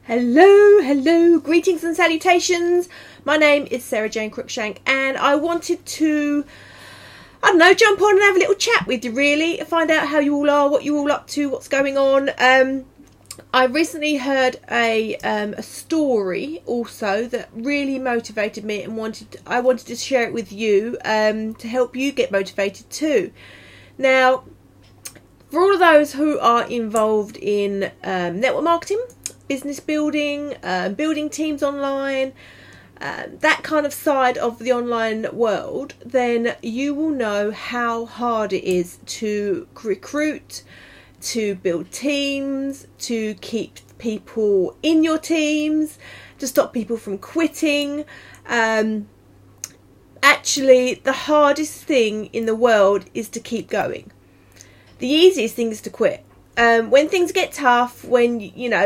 Hello, greetings and salutations. My name is Sarah Jane Cruickshank, and I wanted to, jump on and have a little chat with you, really, find out how you all are, what you're all up to, what's going on. I recently heard a story also that really motivated me, and I wanted to share it with you to help you get motivated too. Now, for all of those who are involved in network marketing, business building, building teams online, that kind of side of the online world, then you will know how hard it is to recruit, to build teams, to keep people in your teams, to stop people from quitting. Actually, the hardest thing in the world is to keep going. The easiest thing is to quit. When things get tough, when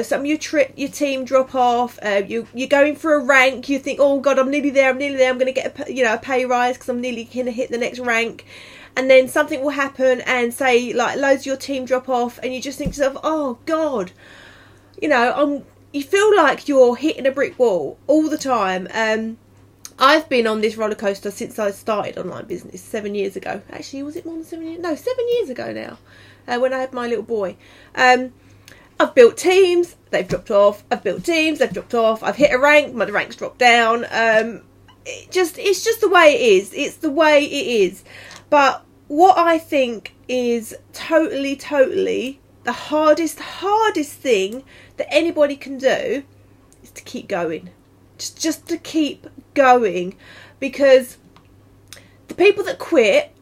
some of your team drop off, you're going for a rank, you think, oh God, I'm nearly there, I'm going to get a pay rise because I'm nearly going to hit the next rank, and then something will happen and say like loads of your team drop off, and you just think to yourself, oh God, you feel like you're hitting a brick wall all the time. I've been on this roller coaster since I started online business 7 years ago. Actually, was it more than 7 years? No, 7 years ago now. When I had my little boy. I've built teams, they've dropped off. I've built teams, they've dropped off. I've hit a rank, my rank's dropped down. It's just the way it is. It's the way it is. But what I think is totally the hardest thing that anybody can do is to keep going. Just to keep going. Because the people that quit,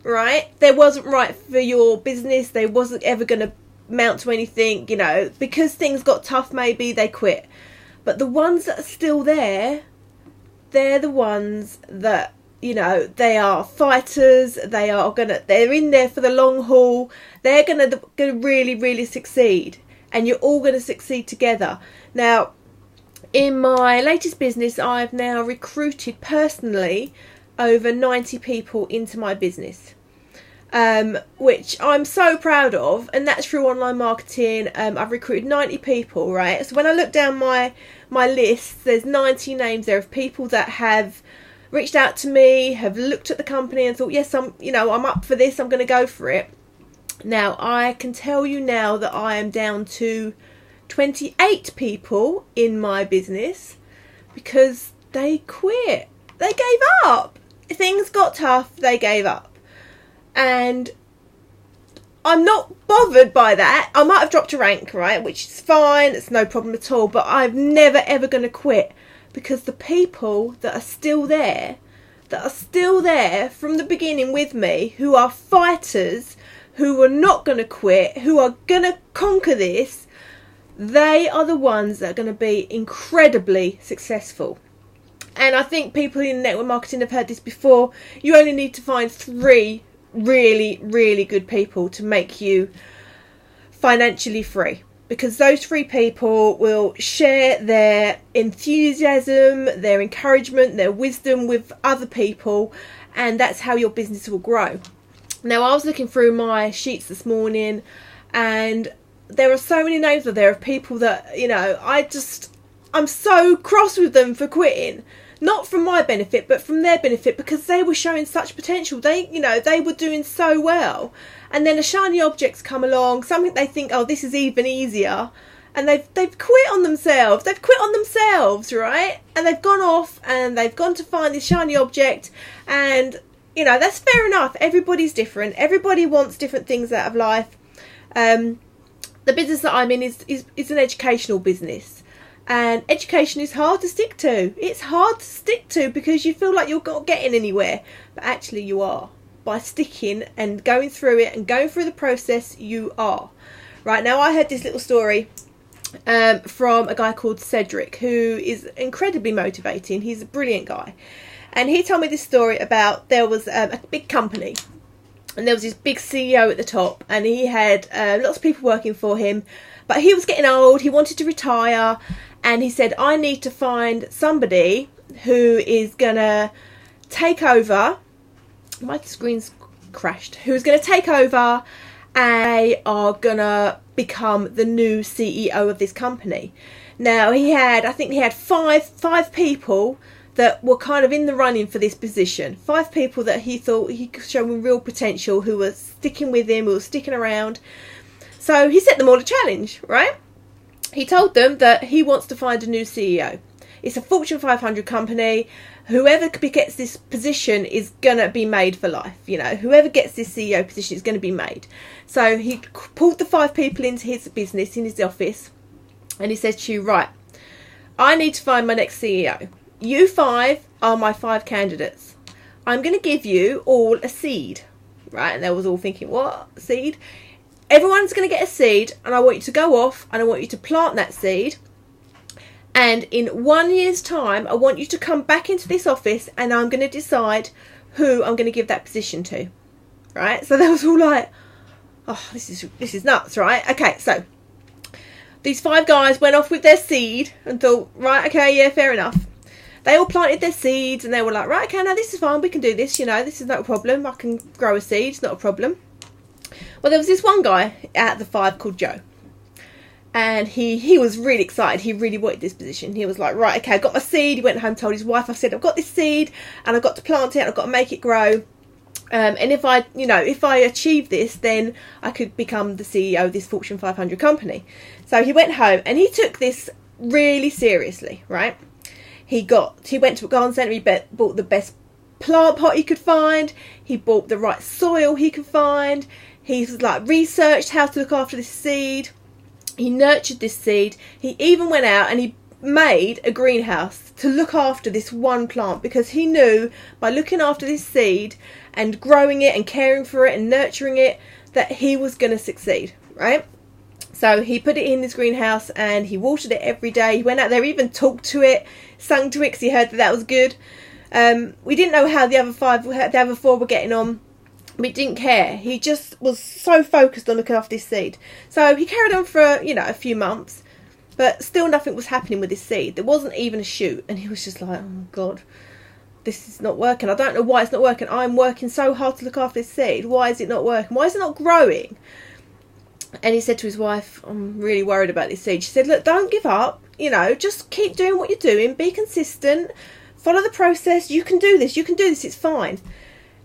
right, they wasn't right for your business, they wasn't ever going to amount to anything, because things got tough, maybe they quit. But the ones that are still there, they're the ones that, they are fighters, they're in there for the long haul, they're gonna really succeed, and you're all going to succeed together. Now, in my latest business, I've now recruited personally over 90 people into my business, which I'm so proud of, and that's through online marketing. I've recruited 90 people, right? So when I look down my list, there's 90 names there of people that have reached out to me, have looked at the company and thought, yes, I'm up for this, I'm going to go for it. Now, I can tell you now that I am down to 28 people in my business because they quit. They gave up. Things got tough, they gave up. And I'm not bothered by that. I might have dropped a rank, right, which is fine, it's no problem at all, but I'm never ever going to quit, because the people that are still there from the beginning with me, who are fighters, who are not going to quit, who are going to conquer this, they are the ones that are going to be incredibly successful. And I think people in network marketing have heard this before. You only need to find 3 really good people to make you financially free, because those 3 people will share their enthusiasm, their encouragement, their wisdom with other people, and that's how your business will grow. Now, I was looking through my sheets this morning, and there are so many names there of people that, I'm so cross with them for quitting. Not from my benefit, but from their benefit, because they were showing such potential. They were doing so well. And then a shiny object's come along, something they think, oh, this is even easier. And they've quit on themselves. They've quit on themselves, right? And they've gone off and they've gone to find this shiny object. And, that's fair enough. Everybody's different. Everybody wants different things out of life. The business that I'm in is an educational business. And education is hard to stick to. It's hard to stick to because you feel like you're not getting anywhere. But actually you are. By sticking and going through it and going through the process, you are. Right, now I heard this little story from a guy called Cedric, who is incredibly motivating. He's a brilliant guy. And he told me this story about, there was a big company. And there was this big CEO at the top. And he had lots of people working for him. But he was getting old. He wanted to retire. And he said, I need to find somebody who is going to take over. My screen's crashed. Who's going to take over and they are gonna become the new CEO of this company. Now I think he had five people that were kind of in the running for this position. 5 people that he thought he could show real potential, who were sticking with him, who were sticking around. So he set them all a challenge, right? He told them that he wants to find a new CEO. It's a Fortune 500 company. Whoever gets this position is going to be made for life. You know, whoever gets this CEO position is going to be made. So he pulled the 5 people into his business, in his office, and he said to you, right, I need to find my next CEO. You 5 are my 5 candidates. I'm going to give you all a seed, right? And they was all thinking, what? A seed? Everyone's going to get a seed, and I want you to go off, and I want you to plant that seed. And in 1 year's time, I want you to come back into this office, and I'm going to decide who I'm going to give that position to, right? So they was all like, oh, this is nuts, right? Okay, so these 5 guys went off with their seed and thought, right, okay, yeah, fair enough. They all planted their seeds, and they were like, right, okay, now this is fine, we can do this, you know, this is not a problem, I can grow a seed, it's not a problem. Well, there was this one guy out of the 5 called Joe, and he was really excited. He really wanted this position. He was like, right, okay, I got my seed. He went home, told his wife, I said, I've got this seed, and I've got to plant it, I've got to make it grow, and if I achieve this, then I could become the CEO of this Fortune 500 company. So he went home, and he took this really seriously, right? He went to a garden centre, he bought the best plant pot he could find, he bought the right soil he could find, he's like researched how to look after this seed, he nurtured this seed, he even went out and he made a greenhouse to look after this one plant, because he knew by looking after this seed and growing it and caring for it and nurturing it that he was going to succeed, right? So he put it in his greenhouse and he watered it every day. He went out there, even talked to it, sung to it because he heard that was good. We didn't know how the other 4 were getting on. We didn't care. He just was so focused on looking after this seed. So he carried on for, a few months, but still nothing was happening with this seed. There wasn't even a shoot. And he was just like, oh God, this is not working. I don't know why it's not working. I'm working so hard to look after this seed. Why is it not working? Why is it not growing? And he said to his wife, I'm really worried about this seed. She said, look, don't give up. Just keep doing what you're doing. Be consistent. Follow the process. You can do this. You can do this. It's fine.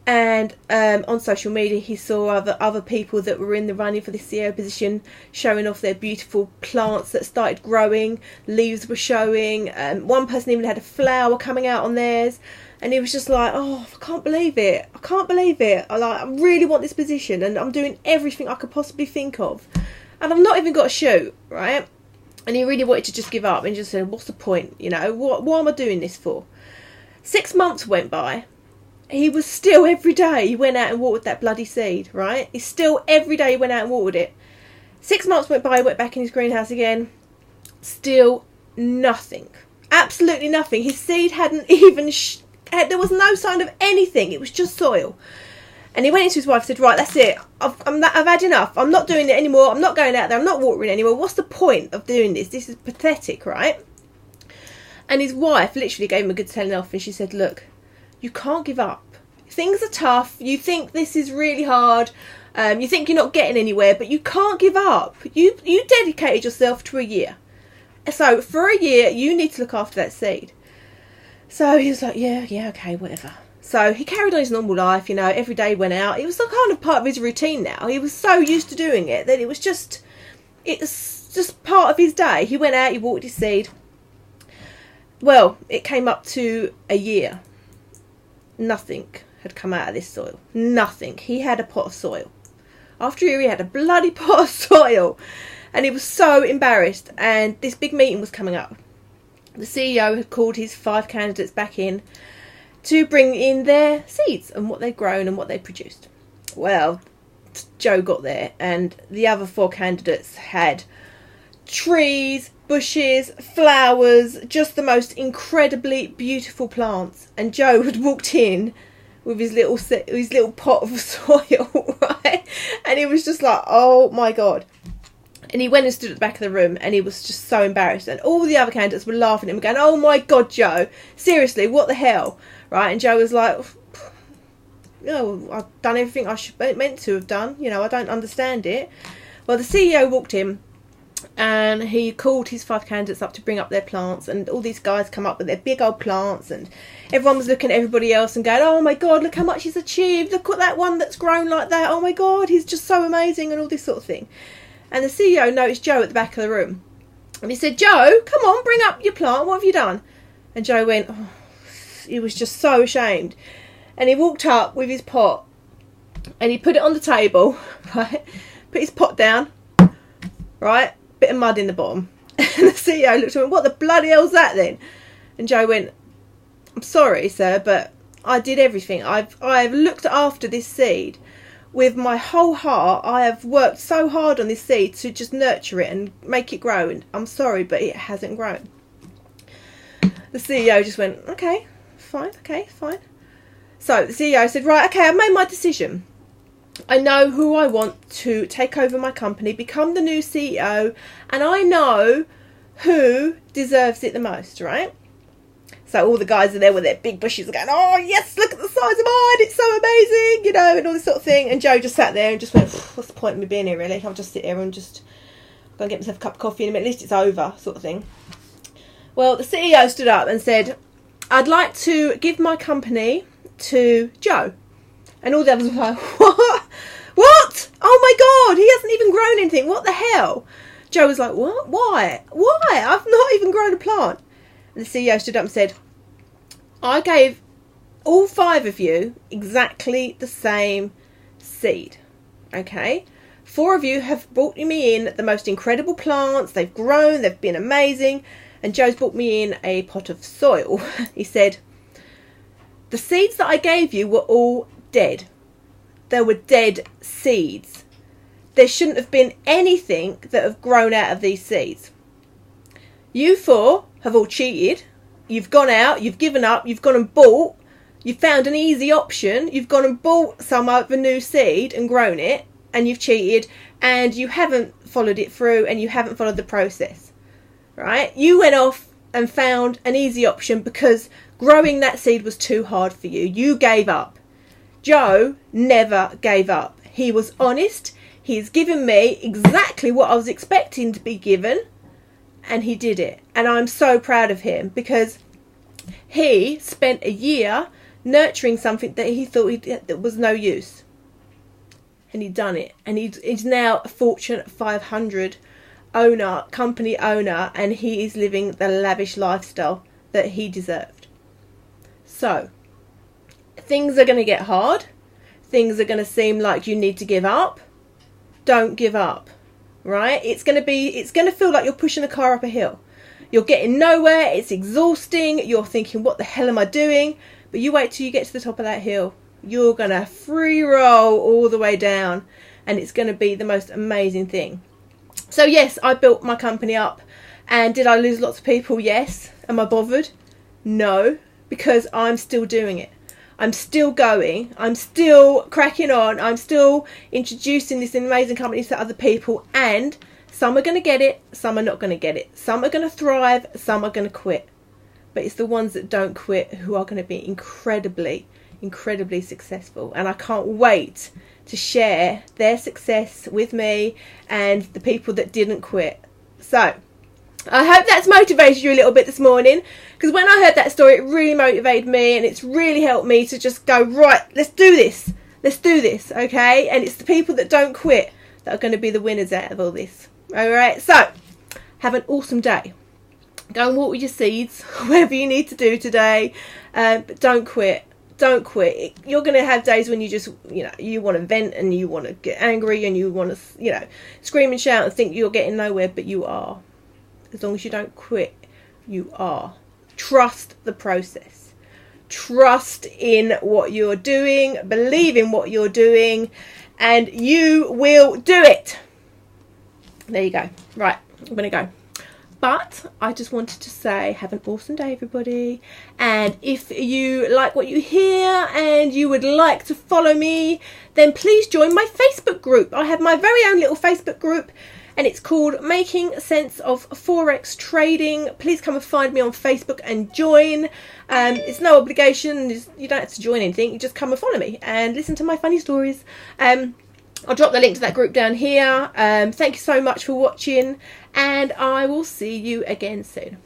And on social media, he saw other people that were in the running for the CEO position showing off their beautiful plants that started growing. Leaves were showing. One person even had a flower coming out on theirs. And he was just like, oh, I can't believe it. I can't believe it. I really want this position, and I'm doing everything I could possibly think of. And I've not even got a shoot, right? And he really wanted to just give up and just said, what's the point? What am I doing this for? 6 months went by. He was still every day he went out and watered that bloody seed, right? He still every day he went out and watered it. 6 months went by, he went back in his greenhouse again. Still nothing. Absolutely nothing. His seed hadn't even... there was no sign of anything. It was just soil. And he went into his wife and said, right, that's it. I've had enough. I'm not doing it anymore. I'm not going out there. I'm not watering anymore. What's the point of doing this? This is pathetic, right? And his wife literally gave him a good telling off, and she said, look, you can't give up. Things are tough. You think this is really hard. You think you're not getting anywhere, but you can't give up. You dedicated yourself to a year. So for a year, you need to look after that seed. So he was like, yeah, okay, whatever. So he carried on his normal life, every day he went out. It was kind of part of his routine now. He was so used to doing it that it's just part of his day. He went out, he watered his seed. Well, it came up to a year. Nothing had come out of this soil. Nothing. He had a pot of soil. After a year, he had a bloody pot of soil. And he was so embarrassed. And this big meeting was coming up. The CEO had called his 5 candidates back in to bring in their seeds and what they'd grown and what they'd produced. Well, Joe got there, and the other 4 candidates had trees, bushes, flowers, just the most incredibly beautiful plants. And Joe had walked in with his little pot of soil, right? And he was just like, oh my God. And he went and stood at the back of the room, and he was just so embarrassed. And all the other candidates were laughing at him, going, oh my God, Joe, seriously, what the hell? Right? And Joe was like, I've done everything I meant to have done. I don't understand it. Well, the CEO walked in and he called his 5 candidates up to bring up their plants, and all these guys come up with their big old plants, and everyone was looking at everybody else and going, oh my God, look how much he's achieved. Look at that one that's grown like that. Oh my God, he's just so amazing, and all this sort of thing. And the CEO noticed Joe at the back of the room. And he said, Joe, come on, bring up your plant. What have you done? And Joe went, oh, he was just so ashamed. And he walked up with his pot and he put it on the table, right? Put his pot down, right? Bit of mud in the bottom. And the CEO looked at him, what the bloody hell's that then? And Joe went, I'm sorry, sir, but I did everything. I've looked after this seed with my whole heart. I have worked so hard on this seed to just nurture it and make it grow. And I'm sorry, but it hasn't grown. The CEO just went, okay, fine. So the CEO said, right, okay, I've made my decision. I know who I want to take over my company, become the new CEO, and I know who deserves it the most, right? So all the guys are there with their big bushes going, oh yes, look at the size of mine, it's so amazing, and all this sort of thing. And Joe just sat there and just went, what's the point of me being here really? I'll just sit here and just go and get myself a cup of coffee in a minute, at least it's over, sort of thing. Well, the CEO stood up and said, I'd like to give my company to Joe. And all the others were like, what? What? Oh my God, he hasn't even grown anything. What the hell? Joe was like, what? Why? I've not even grown a plant. And the CEO stood up and said, I gave all 5 of you exactly the same seed. Okay? 4 of you have brought me in the most incredible plants. They've grown. They've been amazing. And Joe's brought me in a pot of soil. He said, the seeds that I gave you were all dead. They were dead seeds. There shouldn't have been anything that have grown out of these seeds. You 4 have all cheated. You've gone out, you've given up, you've gone and bought, you've found an easy option, you've gone and bought some of a new seed and grown it, and you've cheated, and you haven't followed it through, and you haven't followed the process, right? You went off and found an easy option because growing that seed was too hard for you. You gave up. Joe never gave up. He was honest. He's given me exactly what I was expecting to be given, and he did it. And I'm so proud of him because he spent a year nurturing something that he thought that was no use. And he'd done it. And he's now a Fortune 500 company owner, and he is living the lavish lifestyle that he deserved. So, things are going to get hard. Things are going to seem like you need to give up. Don't give up, right? It's going to feel like you're pushing a car up a hill. You're getting nowhere. It's exhausting. You're thinking, what the hell am I doing? But you wait till you get to the top of that hill. You're going to free roll all the way down, and it's going to be the most amazing thing. So yes, I built my company up, and did I lose lots of people? Yes. Am I bothered? No, because I'm still doing it. I'm still going. I'm still cracking on. I'm still introducing this amazing company to other people, and some are going to get it, some are not going to get it. Some are going to thrive, some are going to quit. But it's the ones that don't quit who are going to be incredibly successful. And I can't wait to share their success with me and the people that didn't quit. So I hope that's motivated you a little bit this morning, because when I heard that story, it really motivated me, and it's really helped me to just go, right, let's do this, okay? And it's the people that don't quit that are going to be the winners out of all this. All right, so have an awesome day. Go and walk with your seeds, whatever you need to do today, but don't quit. Don't quit. You're going to have days when you just, you want to vent and you want to get angry and you want to, scream and shout and think you're getting nowhere, but you are. As long as you don't quit, you are. Trust the process. Trust in what you're doing. Believe in what you're doing, and you will do it. There you go. Right, I'm going to go. But I just wanted to say, have an awesome day, everybody. And if you like what you hear and you would like to follow me, then please join my Facebook group. I have my very own little Facebook group. and it's called Making Sense of Forex Trading. Please come and find me on Facebook and join. It's no obligation. You don't have to join anything. You just come and follow me and listen to my funny stories. I'll drop the link to that group down here. Thank you so much for watching, and I will see you again soon.